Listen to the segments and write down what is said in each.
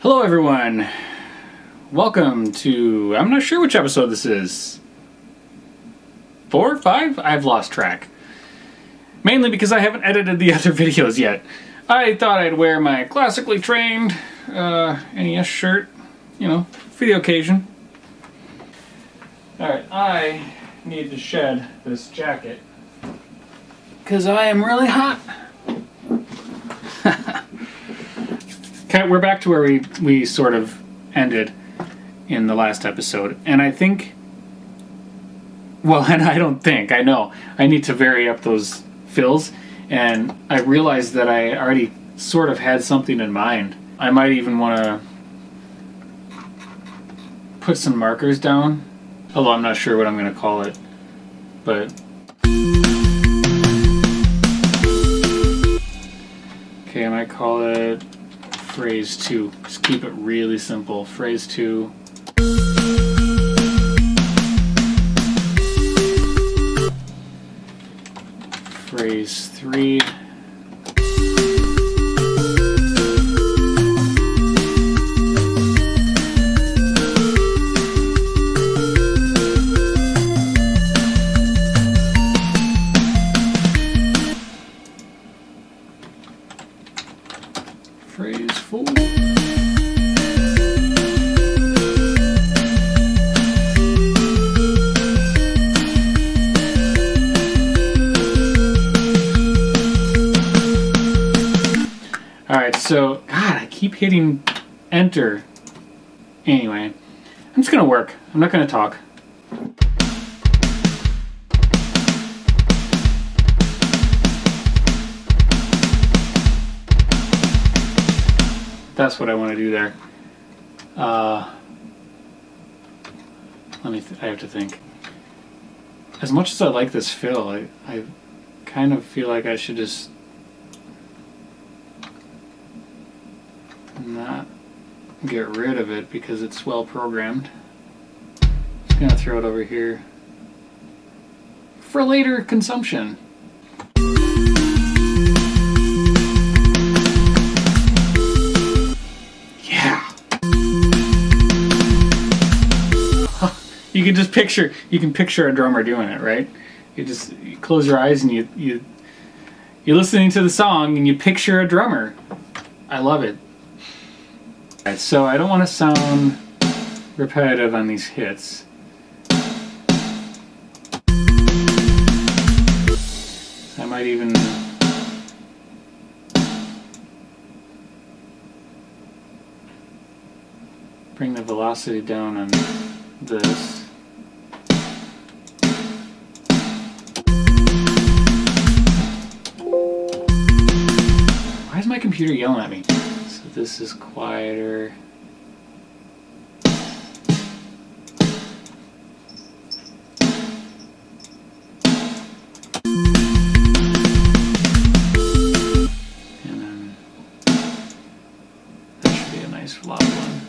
Hello everyone, welcome to, I'm not sure which episode this is, 4 or 5? I've lost track. Mainly because I haven't edited the other videos yet. I thought I'd wear my classically trained NES shirt, you know, for the occasion. Alright, I need to shed this jacket because I am really hot. Okay, we're back to where we sort of ended in the last episode, and I think, well, and I don't think, I know, I need to vary up those fills, and I realized that I already sort of had something in mind. I might even want to put some markers down, although I'm not sure what I'm going to call it, but okay, I might call it phrase 2. Just keep it really simple. Phrase 2. Phrase 3. Phrase 4. Alright, so, God, I keep hitting enter. Anyway, I'm just gonna work. I'm not gonna talk. That's what I want to do there. I have to think. As much as I like this fill, I kind of feel like I should just not get rid of it because it's well programmed. Just gonna throw it over here for later consumption. You can just picture a drummer doing it, right? You close your eyes and you're listening to the song and you picture a drummer. I love it. Right, so I don't want to sound repetitive on these hits. I might even bring the velocity down on this. Why is my computer yelling at me? So this is quieter. And then that should be a nice loud one.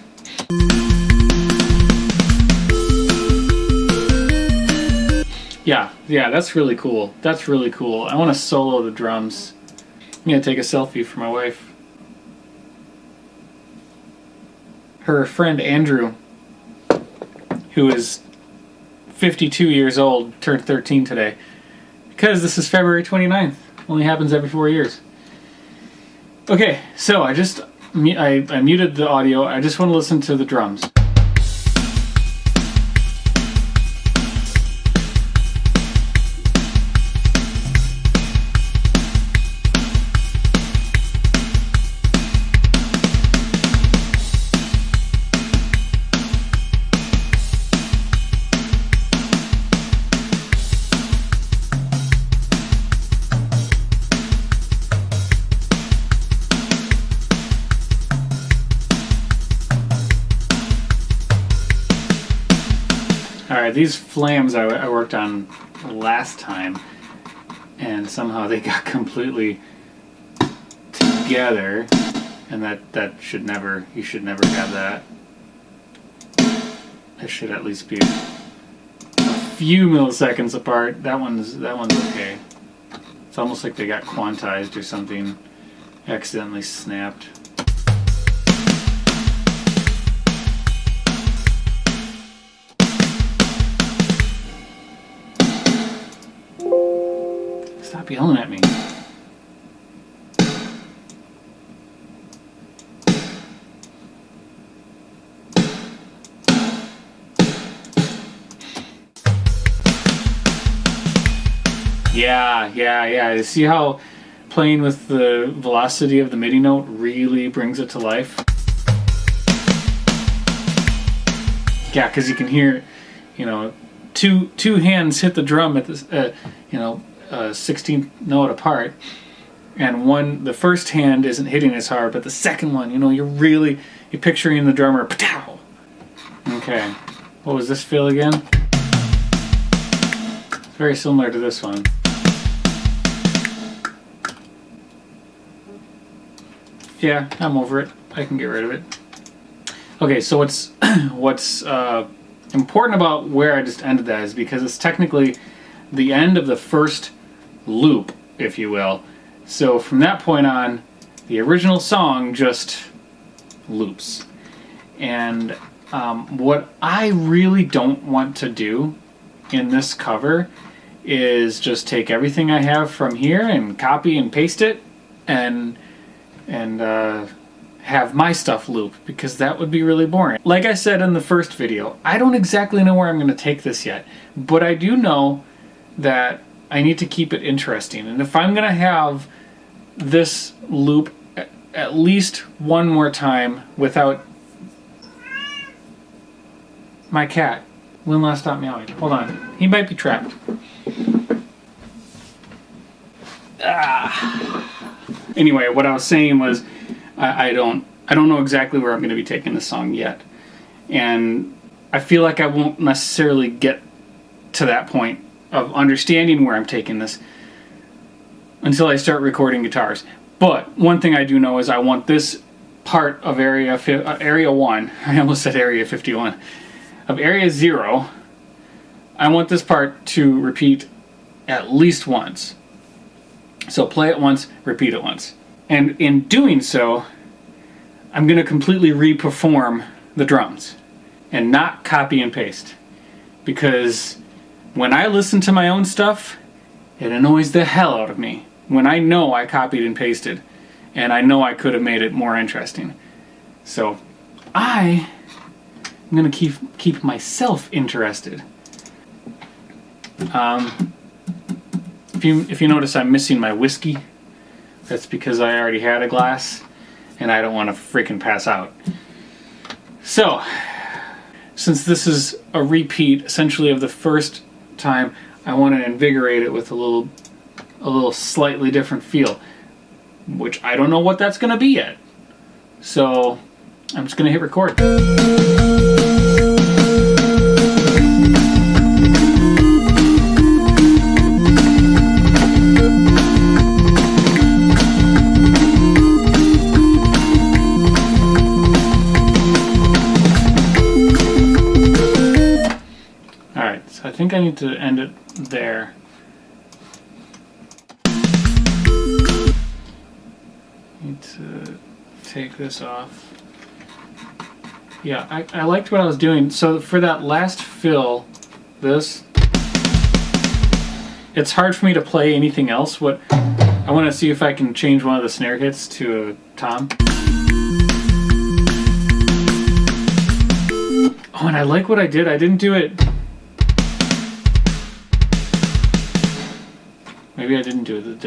Yeah, that's really cool. That's really cool. I want to solo the drums. I'm going to take a selfie for my wife. Her friend Andrew, who is 52 years old, turned 13 today. Because this is February 29th. Only happens every 4 years. Okay, so I muted the audio. I just want to listen to the drums. Alright, these flams I worked on last time, and somehow they got completely together, and that should never, you should never have that. It should at least be a few milliseconds apart. That one's okay. It's almost like they got quantized or something, accidentally snapped. Stop yelling at me. Yeah. You see how playing with the velocity of the MIDI note really brings it to life? Yeah, because you can hear, two hands hit the drum at this, 16th note apart, and the first hand isn't hitting as hard, but the second one, you're picturing the drummer. Pow! Okay, what was this feel again? It's very similar to this one. Yeah, I'm over it. I can get rid of it. Okay, so what's important about where I just ended that is because it's technically the end of the first loop, if you will. So from that point on, the original song just loops. And what I really don't want to do in this cover is just take everything I have from here and copy and paste it and have my stuff loop, because that would be really boring. Like I said in the first video, I don't exactly know where I'm going to take this yet, but I do know that I need to keep it interesting. And if I'm going to have this loop at least one more time without... My cat will not stop meowing. Hold on. He might be trapped. Anyway, what I was saying was I don't know exactly where I'm going to be taking this song yet. And I feel like I won't necessarily get to that point of understanding where I'm taking this until I start recording guitars. But one thing I do know is I want this part of Area 1, I almost said Area 51, of Area 0, I want this part to repeat at least once. So play it once, repeat it once. And in doing so, I'm going to completely re-perform the drums and not copy and paste. Because when I listen to my own stuff, it annoys the hell out of me when I know I copied and pasted and I know I could have made it more interesting. So I'm going to keep myself interested. If you notice I'm missing my whiskey, that's because I already had a glass and I don't want to freaking pass out. So, since this is a repeat essentially of the first time, I want to invigorate it with a little slightly different feel, which I don't know what that's going to be yet. So, I'm just going to hit record. I think I need to end it there. Need to take this off. Yeah, I liked what I was doing. So for that last fill, it's hard for me to play anything else. I want to see if I can change one of the snare hits to a tom. Oh, and I like what I did. I didn't do it... Maybe I didn't do it.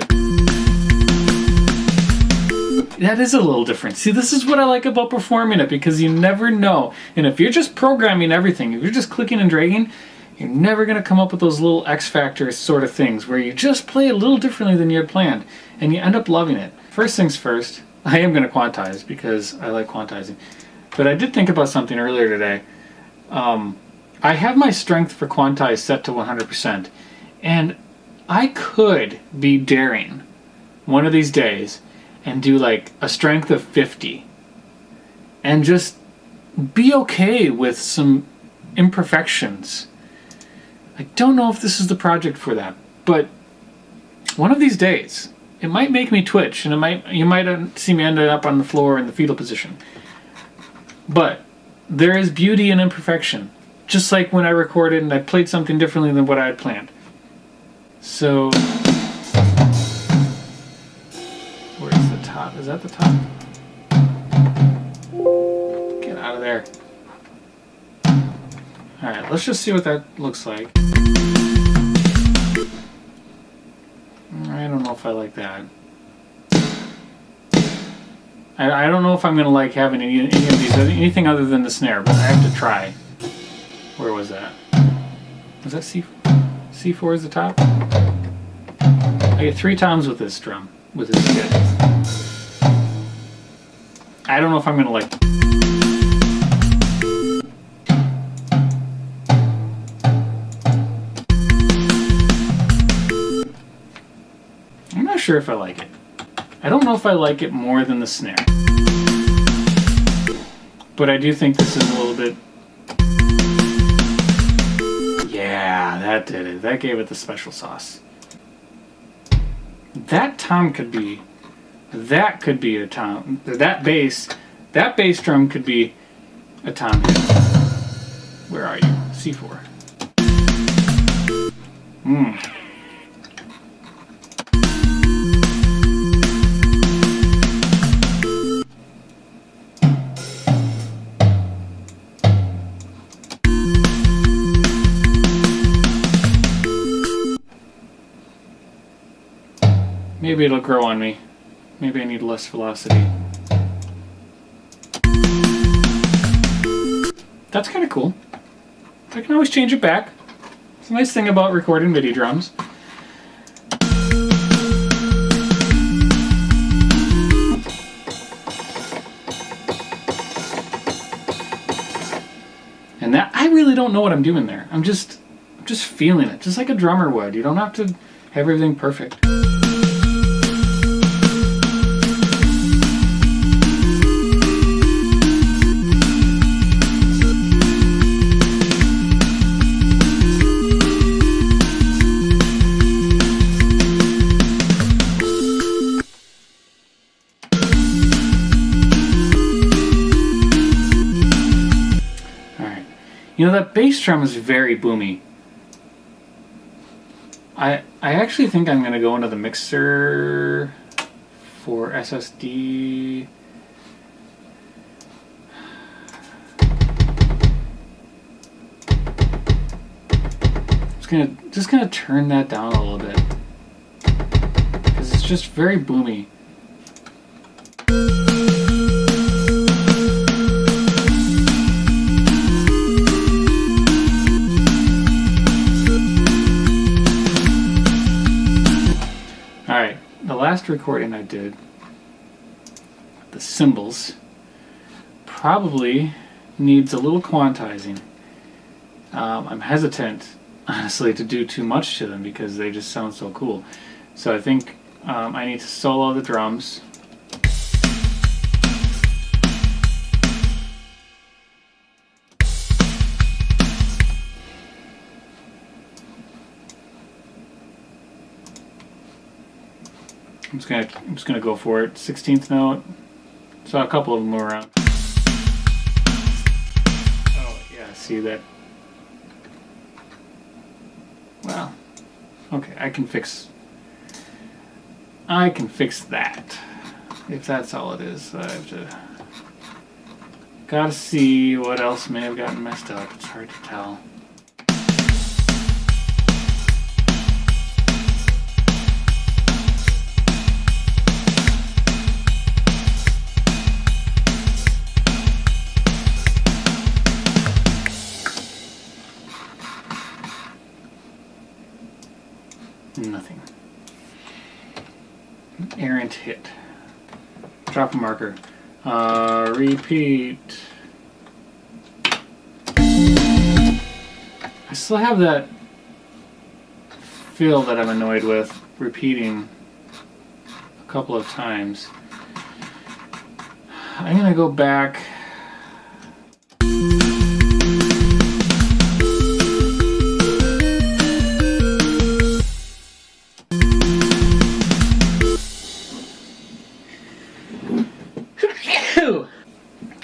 That is a little different. See, this is what I like about performing it, because you never know. And if you're just programming everything, if you're just clicking and dragging, you're never going to come up with those little X factor sort of things where you just play a little differently than you had planned, and you end up loving it. First things first, I am going to quantize because I like quantizing. But I did think about something earlier today. I have my strength for quantize set to 100%, and I could be daring one of these days and do like a strength of 50 and just be okay with some imperfections. I don't know if this is the project for that, but one of these days it might make me twitch, and you might see me end up on the floor in the fetal position. But there is beauty in imperfection, just like when I recorded and I played something differently than what I had planned. So Is that the top? Get out of there. Alright, let's just see what that looks like. I don't know if I like that. I don't know if I'm going to like having any of these, anything other than the snare, but I have to try. Where was that? Was that C4? C4 is the top? I get 3 toms with this drum, with this kit. I don't know if I'm going to like. I'm not sure if I like it. I don't know if I like it more than the snare. But I do think this is a little bit... Yeah, that did it. That gave it the special sauce. That tom could be... That could be a tom... That bass drum could be a tom hit. Where are you? C4. Maybe it'll grow on me. Maybe I need less velocity. That's kind of cool. I can always change it back. It's a nice thing about recording MIDI drums. And that, I really don't know what I'm doing there. I'm just feeling it, just like a drummer would. You don't have to have everything perfect. You know, that bass drum is very boomy. I actually think I'm going to go into the mixer for SSD. Just gonna turn that down a little bit because it's just very boomy. Alright, the last recording I did, the cymbals, probably needs a little quantizing. I'm hesitant, honestly, to do too much to them because they just sound so cool. So I think I need to solo the drums. I'm just gonna go for it. 16th note. Saw a couple of them move around. Oh yeah, see that? Well, okay, I can fix that. If that's all it is, I have to. Gotta see what else may have gotten messed up. It's hard to tell. Nothing. Errant hit. Drop a marker. Repeat. I still have that feel that I'm annoyed with repeating a couple of times. I'm gonna go back.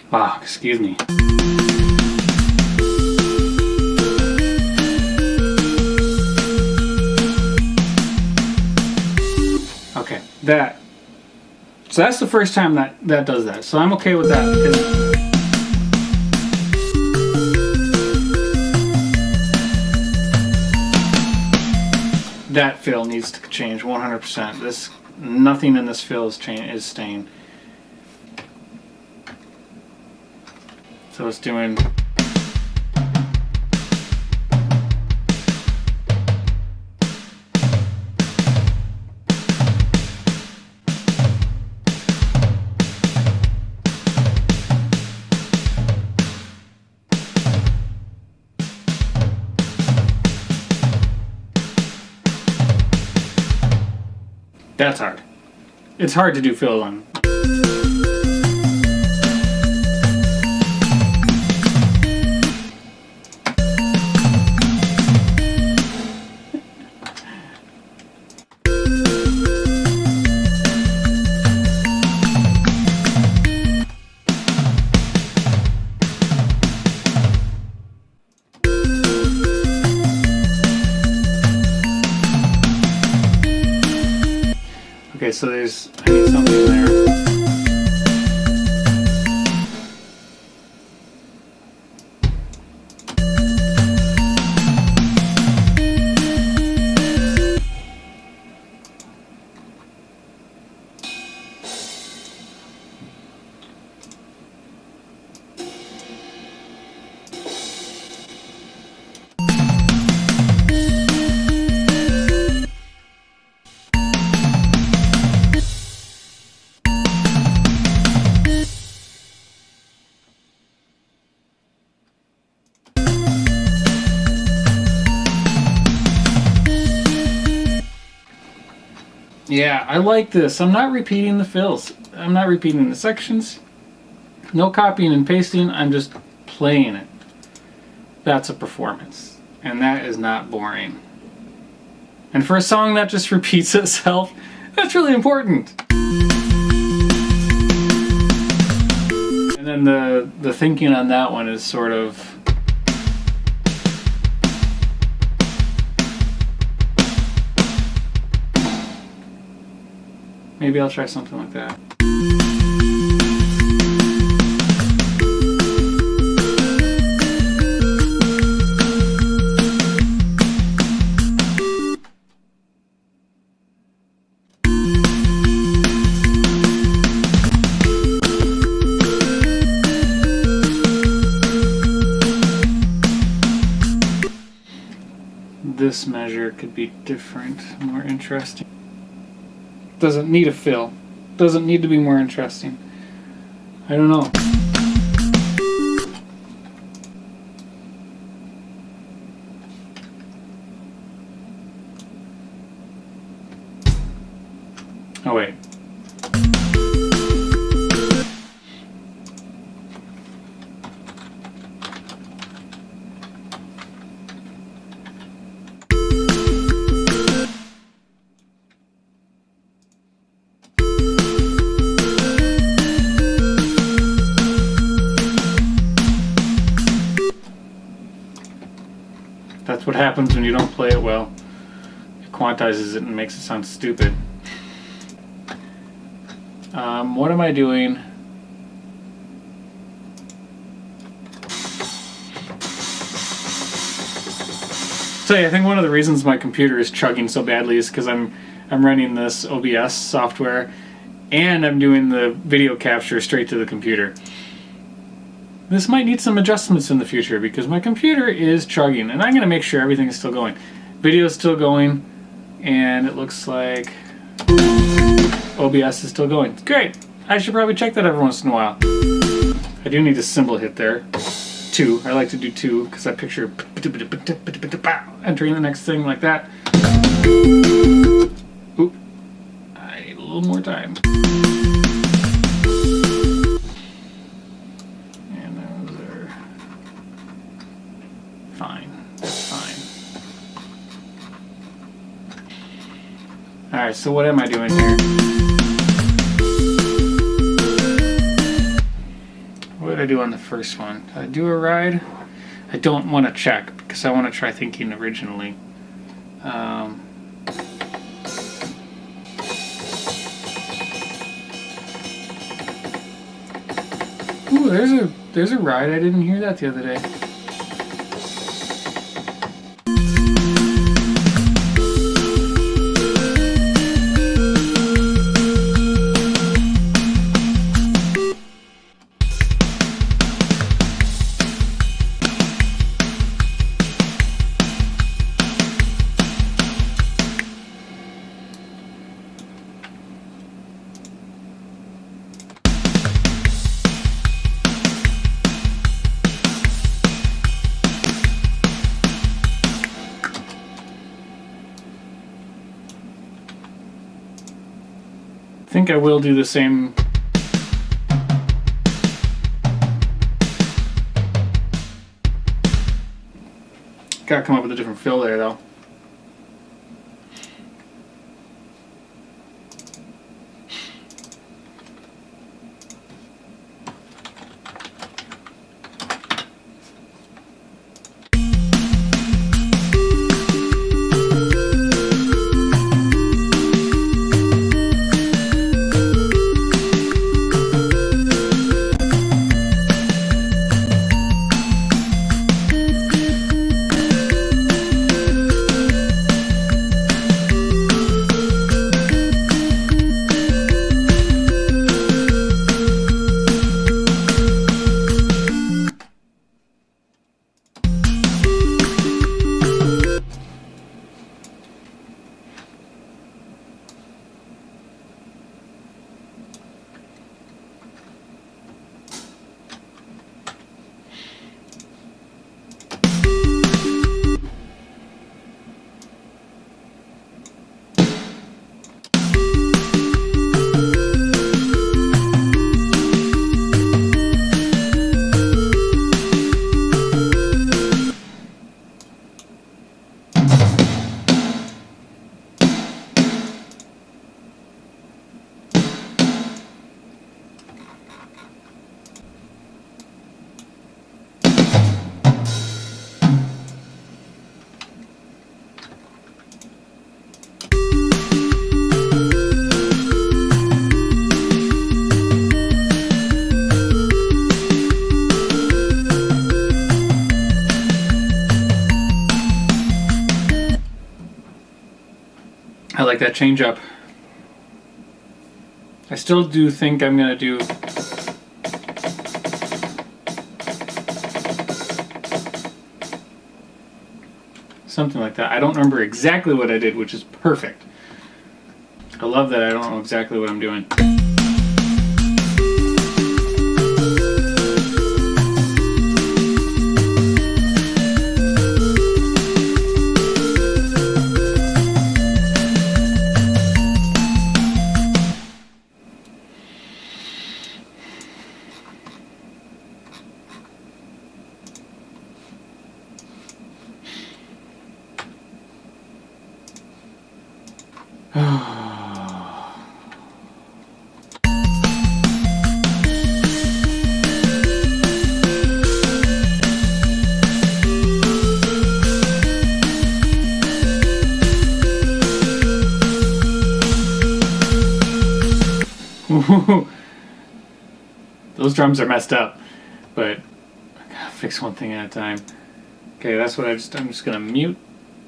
Wow, excuse me. Okay, that So that's the first time that does that. So I'm okay with that. That fill needs to change 100%. Nothing in this fill is staying. So it's doing. That's hard. It's hard to do fill on. Okay, so I need something there. Yeah, I like this. I'm not repeating the fills. I'm not repeating the sections. No copying and pasting. I'm just playing it. That's a performance. And that is not boring. And for a song that just repeats itself, that's really important. And then the thinking on that one is sort of... Maybe I'll try something like that. This measure could be different, more interesting. Doesn't need a fill. Doesn't need to be more interesting. I don't know. Oh wait. That's what happens when you don't play it well. It quantizes it and makes it sound stupid. What am I doing? So yeah, I think one of the reasons my computer is chugging so badly is because I'm running this OBS software and I'm doing the video capture straight to the computer. This might need some adjustments in the future because my computer is chugging, and I'm going to make sure everything is still going. Video is still going, and it looks like OBS is still going. Great! I should probably check that every once in a while. I do need a symbol hit there. 2. I like to do 2 because I picture entering the next thing like that. Oop. I need a little more time. Fine. That's fine. Alright, so what am I doing here? What did I do on the first one? Did I do a ride? I don't want to check because I want to try thinking originally. Ooh, there's a ride. I didn't hear that the other day. I think I will do the same. Gotta come up with a different fill there, though. I like that change up. I still do think I'm gonna do something like that. I don't remember exactly what I did, which is perfect. I love that I don't know exactly what I'm doing. Those drums are messed up, but I gotta fix one thing at a time. Okay, that's what I'm just gonna mute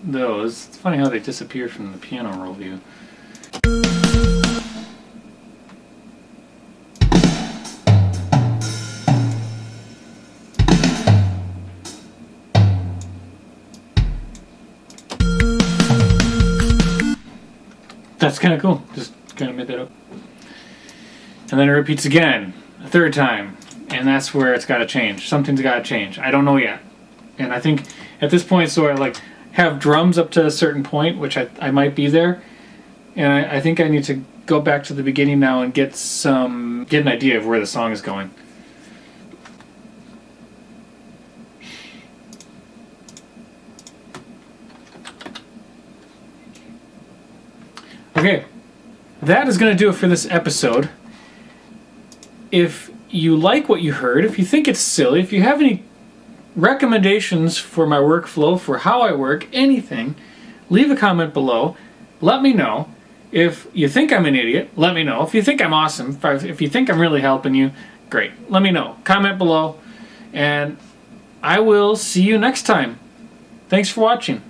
those. It's funny how they disappear from the piano roll view. That's kind of cool. Just kind of made that up. And then it repeats again, a third time. And that's where it's got to change. Something's got to change. I don't know yet. And I think at this point, so I like have drums up to a certain point, which I might be there. And I think I need to go back to the beginning now and get an idea of where the song is going. Okay, that is going to do it for this episode. If you like what you heard, if you think it's silly, if you have any recommendations for my workflow, for how I work, anything, leave a comment below. Let me know. If you think I'm an idiot, let me know. If you think I'm awesome, if you think I'm really helping you, great. Let me know. Comment below, and I will see you next time. Thanks for watching.